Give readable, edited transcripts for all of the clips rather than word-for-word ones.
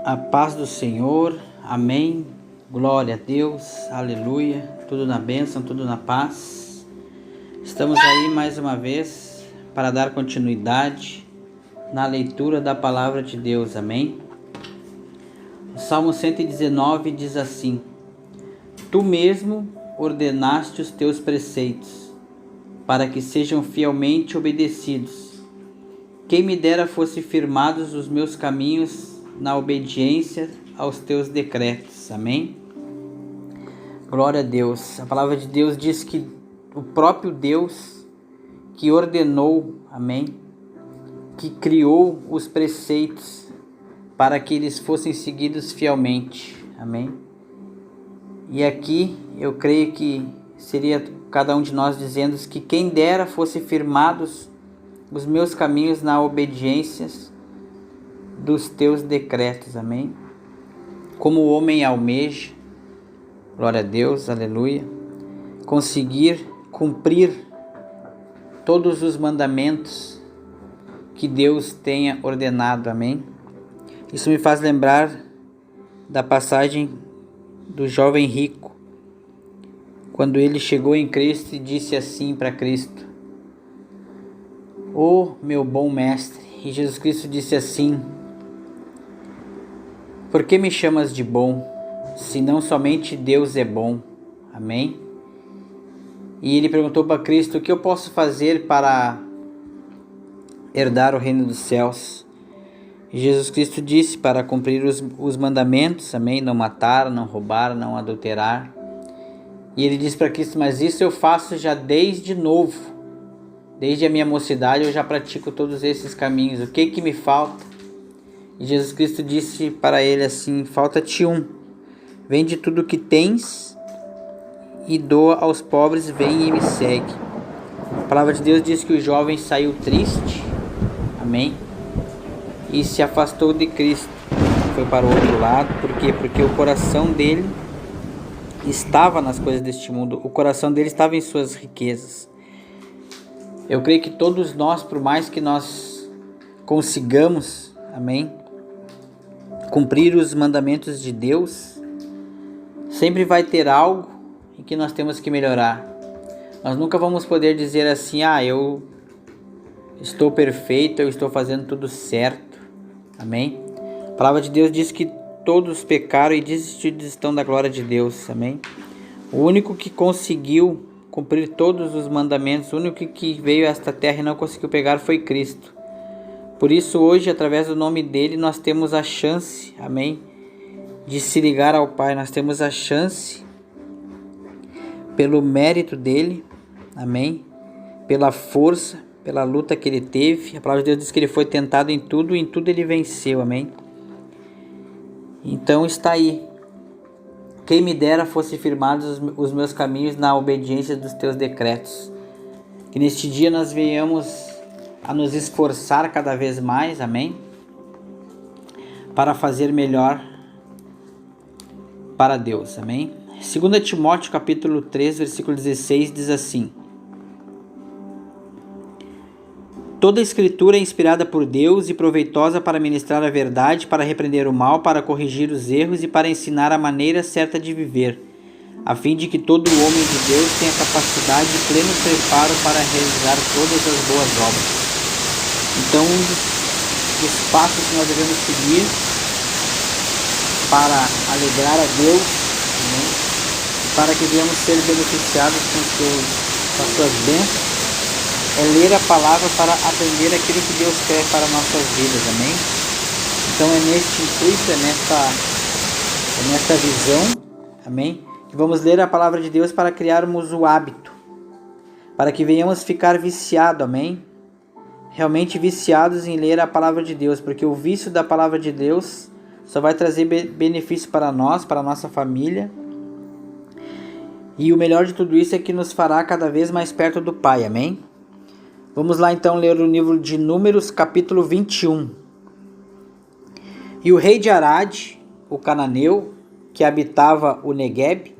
A paz do Senhor, amém, glória a Deus, aleluia, tudo na bênção, tudo na paz. Estamos aí mais uma vez para dar continuidade na leitura da palavra de Deus, amém. O Salmo 119 diz assim: Tu mesmo ordenaste os teus preceitos, para que sejam fielmente obedecidos. Quem me dera fosse firmados os meus caminhos na obediência aos teus decretos, amém? Glória a Deus. A palavra de Deus diz que o próprio Deus que ordenou, amém, que criou os preceitos para que eles fossem seguidos fielmente, amém? E aqui eu creio que seria cada um de nós dizendo que quem dera fosse firmados os meus caminhos na obediência dos teus decretos, amém? Como o homem almeja, glória a Deus, aleluia, conseguir cumprir todos os mandamentos que Deus tenha ordenado, amém? Isso me faz lembrar da passagem do jovem rico, quando ele chegou em Cristo e disse assim para Cristo: "Ó meu bom mestre", e Jesus Cristo disse assim: "Por que me chamas de bom, se não somente Deus é bom?" Amém? E ele perguntou para Cristo: "O que eu posso fazer para herdar o reino dos céus?" E Jesus Cristo disse para cumprir os mandamentos, amém? Não matar, não roubar, não adulterar. E ele disse para Cristo: "Mas isso eu faço já desde novo. Desde a minha mocidade eu já pratico todos esses caminhos. O que me falta?" E Jesus Cristo disse para ele assim: "Falta-te um. Vende tudo o que tens e doa aos pobres, vem e me segue." A palavra de Deus diz que o jovem saiu triste, amém, e se afastou de Cristo, foi para o outro lado. Por quê? Porque o coração dele estava nas coisas deste mundo, o coração dele estava em suas riquezas. Eu creio que todos nós, por mais que nós consigamos, amém, cumprir os mandamentos de Deus, sempre vai ter algo em que nós temos que melhorar. Nós nunca vamos poder dizer assim: eu estou perfeito, eu estou fazendo tudo certo, amém? A palavra de Deus diz que todos pecaram e destituídos estão da glória de Deus, amém? O único que conseguiu cumprir todos os mandamentos, o único que veio a esta terra e não conseguiu pegar foi Cristo. Por isso hoje, através do nome dele, nós temos a chance, amém, de se ligar ao Pai. Nós temos a chance, pelo mérito dele, amém, pela força, pela luta que ele teve. A palavra de Deus diz que ele foi tentado em tudo e em tudo ele venceu, amém? Então está aí: quem me dera fosse firmados os meus caminhos na obediência dos teus decretos. Que neste dia nós venhamos a nos esforçar cada vez mais, amém, para fazer melhor para Deus, amém. 2 Timóteo capítulo 3, versículo 16 diz assim: Toda a escritura é inspirada por Deus e proveitosa para ministrar a verdade, para repreender o mal, para corrigir os erros e para ensinar a maneira certa de viver, a fim de que todo homem de Deus tenha capacidade e pleno preparo para realizar todas as boas obras. Então, um dos passos que nós devemos seguir para alegrar a Deus, né, para que venhamos ser beneficiados com as suas bênçãos, é ler a palavra para aprender aquilo que Deus quer para nossas vidas, amém? Então é neste intuito, é nesta visão, amém, que vamos ler a palavra de Deus para criarmos o hábito, para que venhamos ficar viciados, amém? Realmente viciados em ler a palavra de Deus, porque o vício da palavra de Deus só vai trazer benefício para nós, para a nossa família. E o melhor de tudo isso é que nos fará cada vez mais perto do Pai, amém? Vamos lá então ler o livro de Números, capítulo 21. E o rei de Arad, o cananeu, que habitava o Negueb,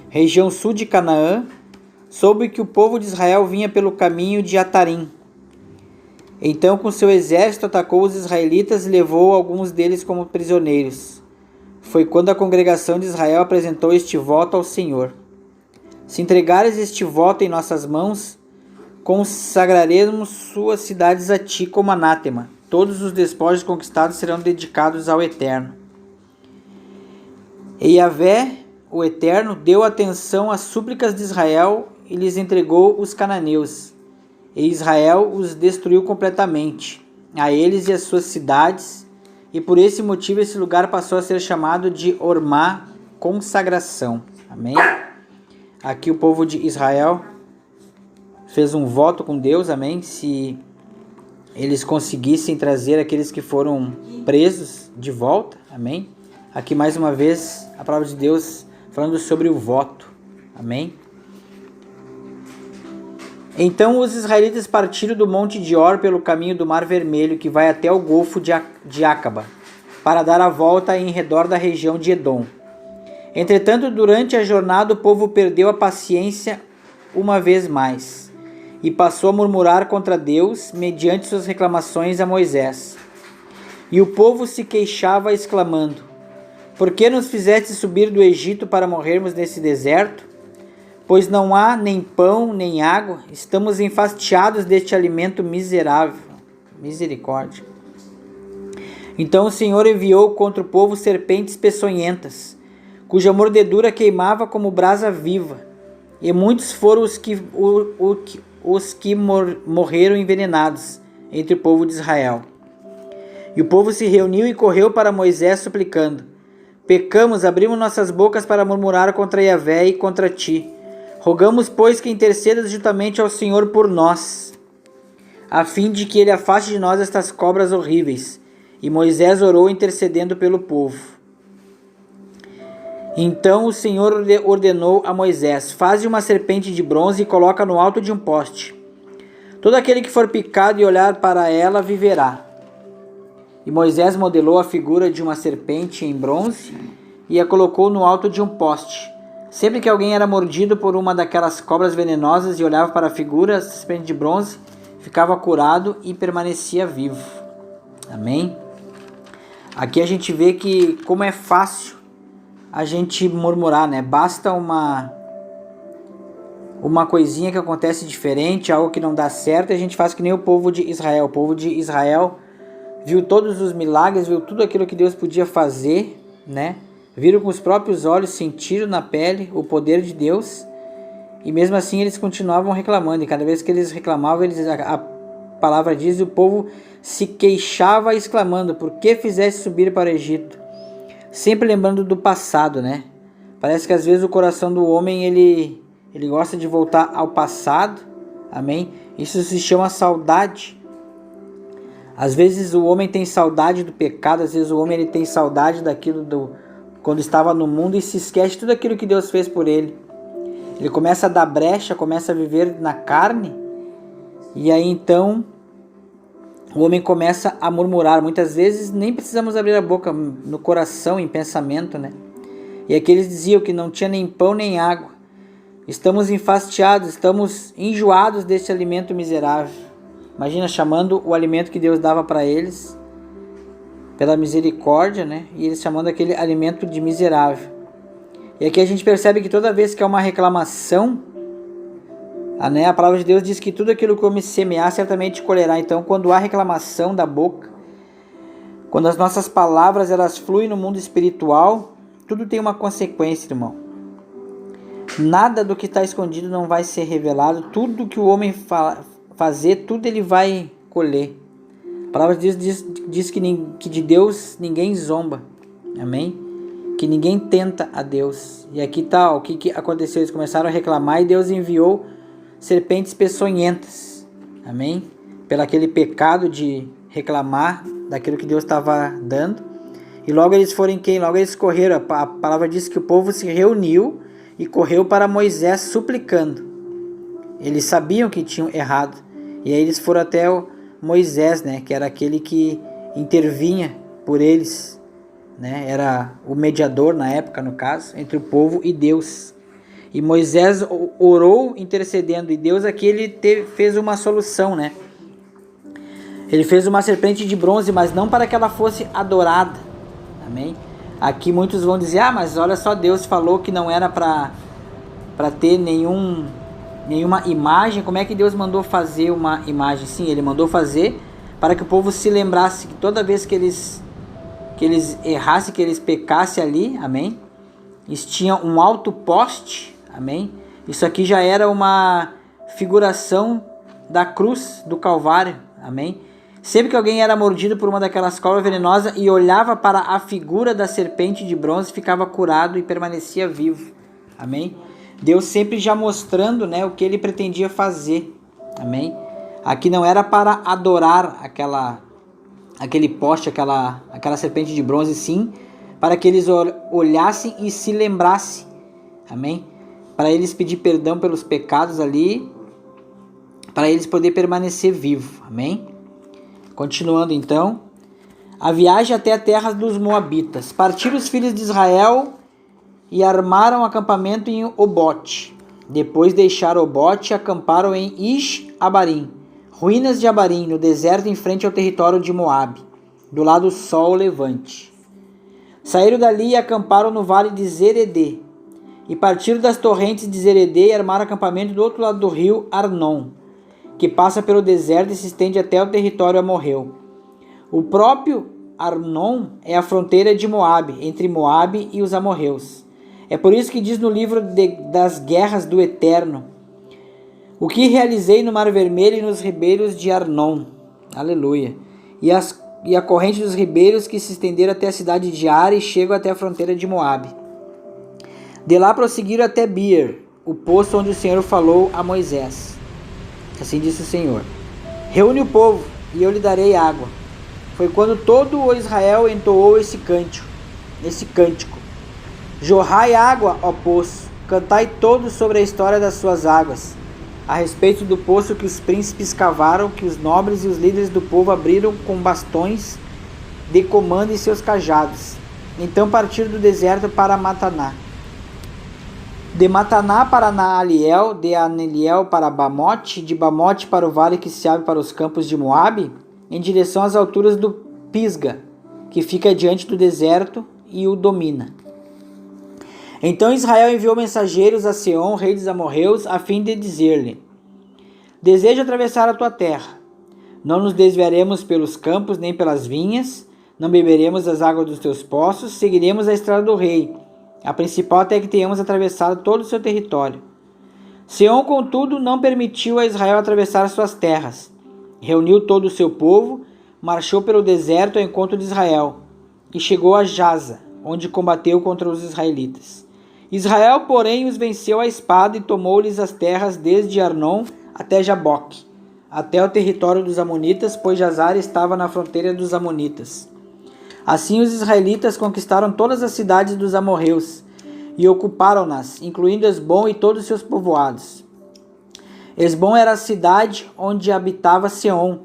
região sul de Canaã, soube que o povo de Israel vinha pelo caminho de Atarim. Então, com seu exército, atacou os israelitas e levou alguns deles como prisioneiros. Foi quando a congregação de Israel apresentou este voto ao Senhor: se entregares este voto em nossas mãos, consagraremos suas cidades a ti como anátema. Todos os despojos conquistados serão dedicados ao Eterno. E Yahvé, o Eterno, deu atenção às súplicas de Israel e lhes entregou os cananeus. E Israel os destruiu completamente, a eles e as suas cidades, e por esse motivo esse lugar passou a ser chamado de Ormá, consagração. Amém? Aqui o povo de Israel fez um voto com Deus, amém? Se eles conseguissem trazer aqueles que foram presos de volta, amém? Aqui mais uma vez a palavra de Deus falando sobre o voto, amém? Então os israelitas partiram do monte de Or pelo caminho do Mar Vermelho, que vai até o Golfo de Acaba, para dar a volta em redor da região de Edom. Entretanto, durante a jornada, o povo perdeu a paciência uma vez mais e passou a murmurar contra Deus mediante suas reclamações a Moisés. E o povo se queixava, exclamando: por que nos fizeste subir do Egito para morrermos nesse deserto? Pois não há nem pão, nem água, estamos enfastiados deste alimento miserável. Misericórdia. Então o Senhor enviou contra o povo serpentes peçonhentas, cuja mordedura queimava como brasa viva, e muitos foram os que morreram envenenados entre o povo de Israel. E o povo se reuniu e correu para Moisés suplicando: pecamos, abrimos nossas bocas para murmurar contra Yahvé e contra ti. Rogamos, pois, que intercedas juntamente ao Senhor por nós, a fim de que ele afaste de nós estas cobras horríveis. E Moisés orou intercedendo pelo povo. Então o Senhor ordenou a Moisés: faze uma serpente de bronze e coloca no alto de um poste. Todo aquele que for picado e olhar para ela viverá. E Moisés modelou a figura de uma serpente em bronze e a colocou no alto de um poste. Sempre que alguém era mordido por uma daquelas cobras venenosas e olhava para a figura, a serpente de bronze, ficava curado e permanecia vivo. Amém? Aqui a gente vê que como é fácil a gente murmurar, né? Basta uma coisinha que acontece diferente, algo que não dá certo, e a gente faz que nem o povo de Israel. O povo de Israel viu todos os milagres, viu tudo aquilo que Deus podia fazer, né? Viram com os próprios olhos, sentiram na pele o poder de Deus, e mesmo assim eles continuavam reclamando, e cada vez que eles reclamavam, a palavra diz, o povo se queixava exclamando: por que fizeste subir para o Egito? Sempre lembrando do passado, né? Parece que às vezes o coração do homem, ele gosta de voltar ao passado, amém? Isso se chama saudade. Às vezes o homem tem saudade do pecado, às vezes o homem ele tem saudade daquilo quando estava no mundo e se esquece de tudo aquilo que Deus fez por ele. Ele começa a dar brecha, começa a viver na carne, e aí então o homem começa a murmurar. Muitas vezes nem precisamos abrir a boca, no coração, em pensamento, né? E aqui eles diziam que não tinha nem pão nem água. Estamos enfastiados, estamos enjoados deste alimento miserável. Imagina, chamando o alimento que Deus dava para eles pela misericórdia, né? E eles chamando aquele alimento de miserável. E aqui a gente percebe que toda vez que há uma reclamação, a palavra de Deus diz que tudo aquilo que o homem semear certamente colherá. Então, quando há reclamação da boca, quando as nossas palavras elas fluem no mundo espiritual, tudo tem uma consequência, irmão. Nada do que está escondido não vai ser revelado. Tudo que o homem fazer, tudo ele vai colher. A palavra de Deus diz que de Deus ninguém zomba. Amém? Que ninguém tenta a Deus. E aqui está, o que aconteceu? Eles começaram a reclamar e Deus enviou serpentes peçonhentas. Amém? Pelo aquele pecado de reclamar daquilo que Deus estava dando. E logo eles foram quem? Logo eles correram. A palavra diz que o povo se reuniu e correu para Moisés suplicando. Eles sabiam que tinham errado. E aí eles foram até Moisés, né? Que era aquele que intervinha por eles, né? Era o mediador na época, no caso, entre o povo e Deus. E Moisés orou intercedendo, e Deus aqui ele fez uma solução, né? Ele fez uma serpente de bronze, mas não para que ela fosse adorada. Amém? Aqui muitos vão dizer, mas olha só, Deus falou que não era para ter nenhuma imagem. Como é que Deus mandou fazer uma imagem? Sim, Ele mandou fazer para que o povo se lembrasse que toda vez que eles errassem, que eles pecassem ali, amém? Eles tinham um alto poste, amém? Isso aqui já era uma figuração da cruz do Calvário, amém? Sempre que alguém era mordido por uma daquelas cobras venenosas e olhava para a figura da serpente de bronze, ficava curado e permanecia vivo, amém? Deus sempre já mostrando, né, o que ele pretendia fazer, amém? Aqui não era para adorar aquele poste, aquela serpente de bronze, sim, para que eles olhassem e se lembrassem, amém? Para eles pedir perdão pelos pecados ali, para eles poderem permanecer vivos, amém? Continuando então, a viagem até a terra dos Moabitas. Partiram os filhos de Israel e armaram acampamento em Obote. Depois deixaram Obote e acamparam em Ish-Abarim, ruínas de Abarim, no deserto em frente ao território de Moabe, do lado sol levante. Saíram dali e acamparam no vale de Zeredê, e partiram das torrentes de Zeredê e armaram acampamento do outro lado do rio Arnon, que passa pelo deserto e se estende até o território amorreu. O próprio Arnon é a fronteira de Moabe, entre Moabe e os amorreus. É por isso que diz no livro das guerras do Eterno: o que realizei no Mar Vermelho e nos ribeiros de Arnon. Aleluia. E a corrente dos ribeiros que se estenderam até a cidade de Ar e chegam até a fronteira de Moabe. De lá prosseguiram até Beer, o poço onde o Senhor falou a Moisés. Assim disse o Senhor: reúne o povo, e eu lhe darei água. Foi quando todo o Israel entoou esse cântico. Jorrai água, ó poço, cantai todos sobre a história das suas águas, a respeito do poço que os príncipes cavaram, que os nobres e os líderes do povo abriram com bastões de comando em seus cajados. Então partiram do deserto para Mataná. De Mataná para Naaliel, de Aneliel para Bamote, de Bamote para o vale que se abre para os campos de Moabe, em direção às alturas do Pisga, que fica diante do deserto e o domina. Então Israel enviou mensageiros a Seom, rei dos amorreus, a fim de dizer-lhe: desejo atravessar a tua terra. Não nos desviaremos pelos campos nem pelas vinhas, não beberemos as águas dos teus poços, seguiremos a estrada do rei, a principal até que tenhamos atravessado todo o seu território. Seom, contudo, não permitiu a Israel atravessar suas terras. Reuniu todo o seu povo, marchou pelo deserto ao encontro de Israel, e chegou a Jaza, onde combateu contra os israelitas. Israel, porém, os venceu à espada e tomou-lhes as terras desde Arnon até Jaboque, até o território dos amonitas, pois Jazar estava na fronteira dos amonitas. Assim os israelitas conquistaram todas as cidades dos amorreus e ocuparam-nas, incluindo Esbom e todos os seus povoados. Esbom era a cidade onde habitava Seom,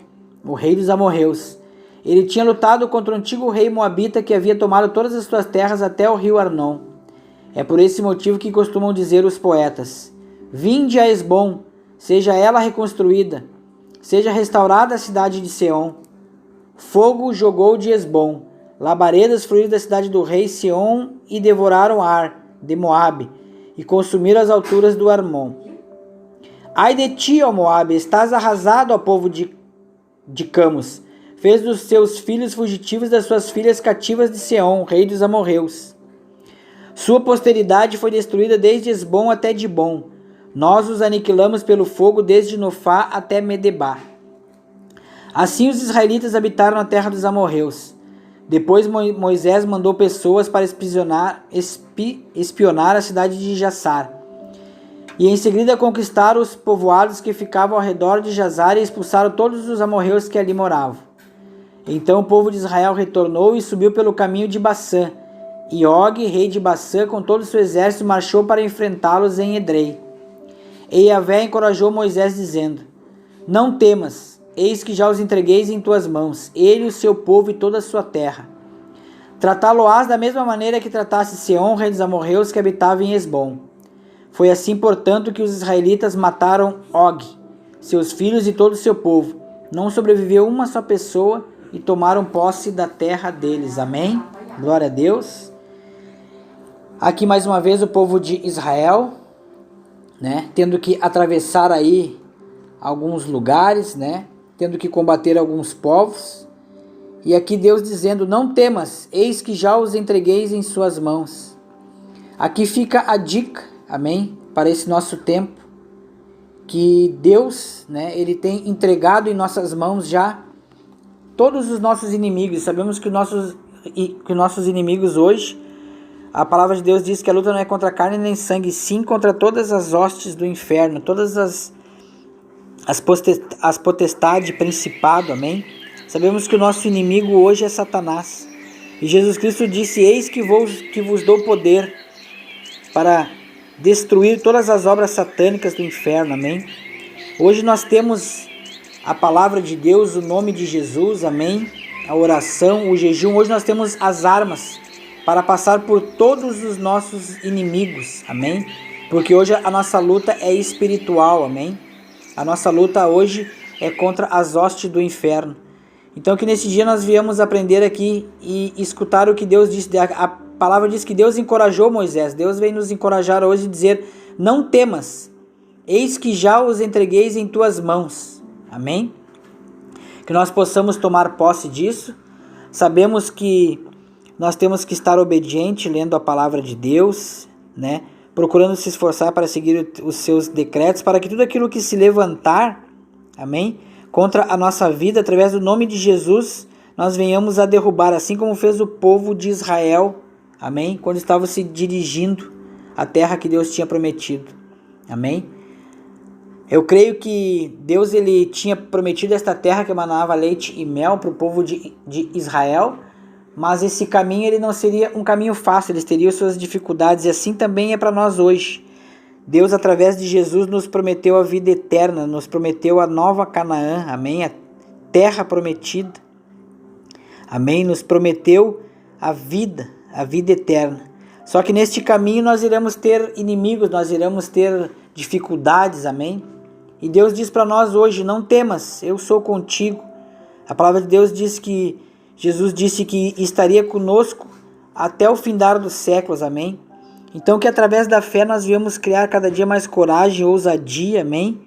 o rei dos amorreus. Ele tinha lutado contra o antigo rei moabita que havia tomado todas as suas terras até o rio Arnon. É por esse motivo que costumam dizer os poetas: vinde a Esbom, seja ela reconstruída, seja restaurada a cidade de Seom. Fogo jogou de Esbom, labaredas fluíram da cidade do rei Seom e devoraram Ar, de Moabe, e consumiram as alturas do Armon. Ai de ti, ó Moabe, estás arrasado, ó povo de Camos. Fez dos seus filhos fugitivos das suas filhas cativas de Seom, rei dos amorreus. Sua posteridade foi destruída desde Esbom até Dibom. Nós os aniquilamos pelo fogo desde Nofá até Medebá. Assim os israelitas habitaram a terra dos amorreus. Depois Moisés mandou pessoas para espionar a cidade de Jassar. E em seguida conquistaram os povoados que ficavam ao redor de Jazar e expulsaram todos os amorreus que ali moravam. Então o povo de Israel retornou e subiu pelo caminho de Bassã. E Og, rei de Bassã, com todo o seu exército, marchou para enfrentá-los em Edrei. E Yahvé encorajou Moisés, dizendo: não temas, eis que já os entregueis em tuas mãos, ele, o seu povo e toda a sua terra. Tratá-lo-ás da mesma maneira que tratasse Seom, rei dos amorreus, que habitava em Esbom. Foi assim, portanto, que os israelitas mataram Og, seus filhos e todo o seu povo, não sobreviveu uma só pessoa e tomaram posse da terra deles. Amém? Glória a Deus. Aqui mais uma vez o povo de Israel, né, tendo que atravessar aí alguns lugares, né, tendo que combater alguns povos. E aqui Deus dizendo: não temas, eis que já os entregueis em suas mãos. Aqui fica a dica, amém, para esse nosso tempo, que Deus, né, Ele tem entregado em nossas mãos já todos os nossos inimigos. Sabemos que nossos inimigos hoje, a palavra de Deus diz que a luta não é contra carne nem sangue, sim contra todas as hostes do inferno, todas as potestades, principado, amém? Sabemos que o nosso inimigo hoje é Satanás. E Jesus Cristo disse: eis que vos dou poder para destruir todas as obras satânicas do inferno, amém? Hoje nós temos a palavra de Deus, o nome de Jesus, amém? A oração, o jejum. Hoje nós temos as armas para passar por todos os nossos inimigos, amém? Porque hoje a nossa luta é espiritual, amém? A nossa luta hoje é contra as hostes do inferno. Então que nesse dia nós viemos aprender aqui e escutar o que Deus disse. A palavra diz que Deus encorajou Moisés. Deus vem nos encorajar hoje e dizer: não temas, eis que já os entregueis em tuas mãos, amém? Que nós possamos tomar posse disso. Sabemos que nós temos que estar obediente, lendo a palavra de Deus, né? Procurando se esforçar para seguir os seus decretos, para que tudo aquilo que se levantar, amém, contra a nossa vida, através do nome de Jesus, nós venhamos a derrubar, assim como fez o povo de Israel, amém, quando estava se dirigindo à terra que Deus tinha prometido, amém. Eu creio que Deus, ele tinha prometido esta terra que emanava leite e mel para o povo de Israel, mas esse caminho ele não seria um caminho fácil, eles teriam suas dificuldades, e assim também é para nós hoje. Deus, através de Jesus, nos prometeu a vida eterna, nos prometeu a nova Canaã, amém? A terra prometida, amém? Nos prometeu a vida eterna. Só que neste caminho nós iremos ter inimigos, nós iremos ter dificuldades, amém? E Deus diz para nós hoje: não temas, eu sou contigo. A palavra de Deus diz que Jesus disse que estaria conosco até o findar dos séculos, amém? Então que através da fé nós viemos criar cada dia mais coragem, ousadia, amém?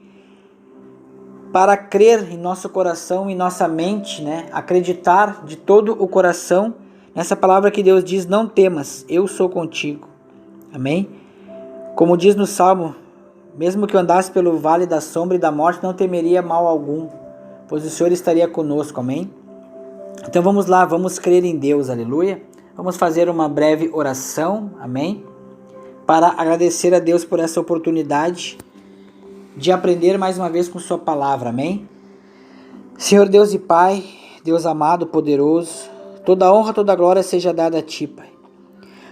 Para crer em nosso coração e nossa mente, né? Acreditar de todo o coração nessa palavra que Deus diz: não temas, eu sou contigo, amém? Como diz no Salmo: mesmo que eu andasse pelo vale da sombra e da morte, não temeria mal algum, pois o Senhor estaria conosco, amém? Então vamos lá, vamos crer em Deus, aleluia. Vamos fazer uma breve oração, amém? Para agradecer a Deus por essa oportunidade de aprender mais uma vez com sua palavra, amém? Senhor Deus e Pai, Deus amado, poderoso, toda a honra, toda a glória seja dada a Ti, Pai.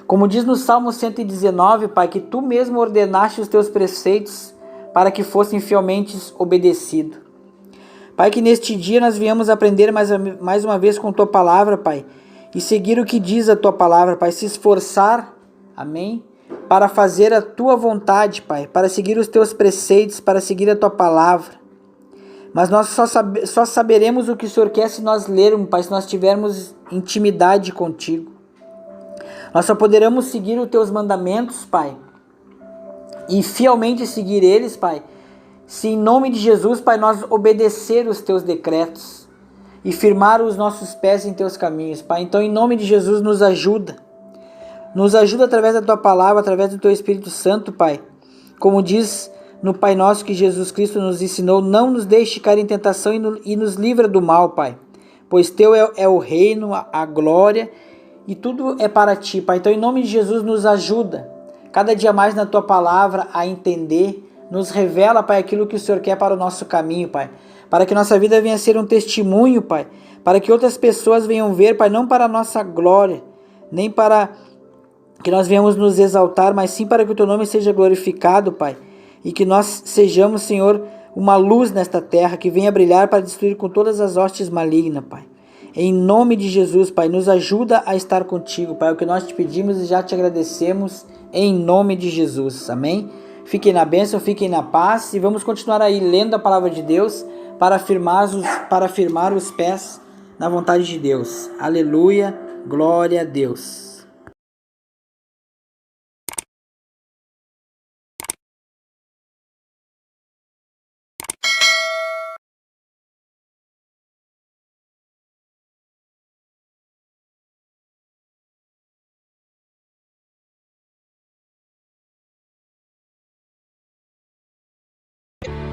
Como diz no Salmo 119, Pai, que Tu mesmo ordenaste os Teus preceitos para que fossem fielmente obedecidos. Pai, que neste dia nós viemos aprender mais uma vez com Tua palavra, Pai, e seguir o que diz a Tua palavra, Pai, se esforçar, amém, para fazer a Tua vontade, Pai, para seguir os Teus preceitos, para seguir a Tua palavra. Mas nós só saberemos o que o Senhor quer se nós lermos, Pai, se nós tivermos intimidade contigo. Nós só poderemos seguir os Teus mandamentos, Pai, e fielmente seguir eles, Pai, se em nome de Jesus, Pai, nós obedecer os Teus decretos e firmar os nossos pés em Teus caminhos, Pai. Então, em nome de Jesus, nos ajuda. Nos ajuda através da Tua palavra, através do Teu Espírito Santo, Pai. Como diz no Pai Nosso que Jesus Cristo nos ensinou: não nos deixe cair em tentação e nos livra do mal, Pai. Pois Teu é o reino, a glória e tudo é para Ti, Pai. Então, em nome de Jesus, nos ajuda cada dia mais na Tua palavra a entender. Nos revela, Pai, aquilo que o Senhor quer para o nosso caminho, Pai. Para que nossa vida venha a ser um testemunho, Pai. Para que outras pessoas venham ver, Pai, não para a nossa glória, nem para que nós venhamos nos exaltar, mas sim para que o Teu nome seja glorificado, Pai. E que nós sejamos, Senhor, uma luz nesta terra que venha brilhar para destruir com todas as hostes malignas, Pai. Em nome de Jesus, Pai, nos ajuda a estar contigo, Pai. É o que nós te pedimos e já te agradecemos em nome de Jesus. Amém? Fiquem na bênção, fiquem na paz e vamos continuar aí lendo a palavra de Deus para firmar os pés na vontade de Deus. Aleluia, glória a Deus.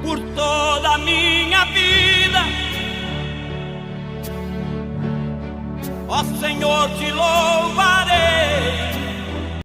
Por toda a minha vida, ó Senhor, te louvarei.